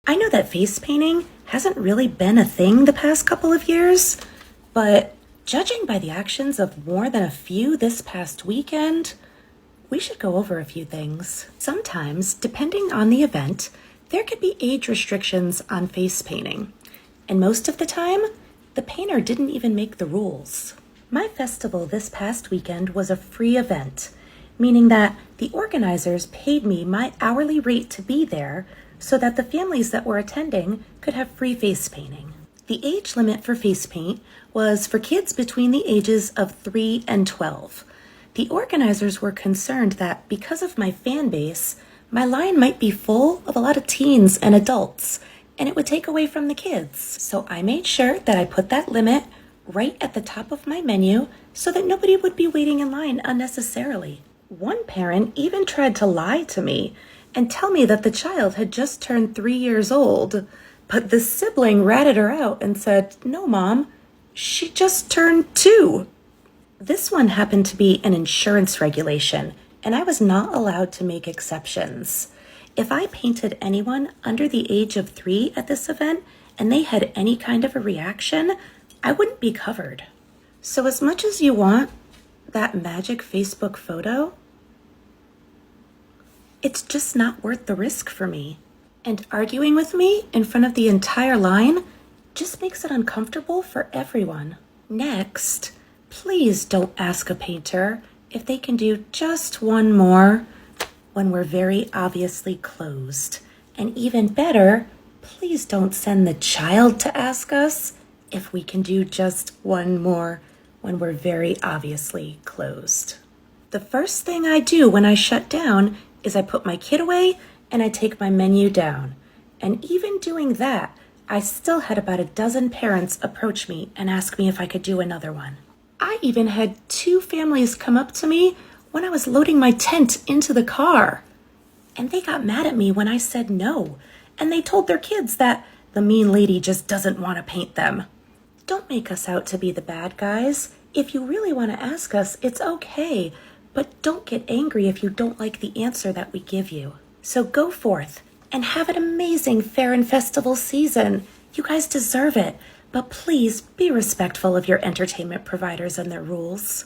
I know that face painting hasn't really been a thing the past couple of years, but judging by the actions of more than a few this past weekend, we should go over a few things. Sometimes, depending on the event, there could be age restrictions on face painting, and most of the time, the painter didn't even make the rules. My festival this past weekend was a free event, meaning that the organizers paid me my hourly rate to be there so that the families that were attending could have free face painting. The age limit for face paint was for kids between the ages of 3 and 12. The organizers were concerned that because of my fan base, my line might be full of a lot of teens and adults, and it would take away from the kids. So I made sure that I put that limit right at the top of my menu so that nobody would be waiting in line unnecessarily. One parent even tried to lie to me and tell me that the child had just turned 3 years old, but the sibling ratted her out and said, "No, Mom, she just turned 2. This one happened to be an insurance regulation, and I was not allowed to make exceptions. If I painted anyone under the age of 3 at this event and they had any kind of a reaction, I wouldn't be covered. So as much as you want that magic Facebook photo, it's just not worth the risk for me. And arguing with me in front of the entire line just makes it uncomfortable for everyone. Next, please don't ask a painter if they can do just one more when we're very obviously closed. And even better, please don't send the child to ask us if we can do just one more when we're very obviously closed. The first thing I do when I shut down is I put my kid away and I take my menu down. And even doing that, I still had about a dozen parents approach me and ask me if I could do another one. I even had 2 families come up to me when I was loading my tent into the car. And they got mad at me when I said no. And they told their kids that the mean lady just doesn't want to paint them. Don't make us out to be the bad guys. If you really want to ask us, it's okay. But don't get angry if you don't like the answer that we give you. So go forth and have an amazing fair and festival season. You guys deserve it. But please be respectful of your entertainment providers and their rules.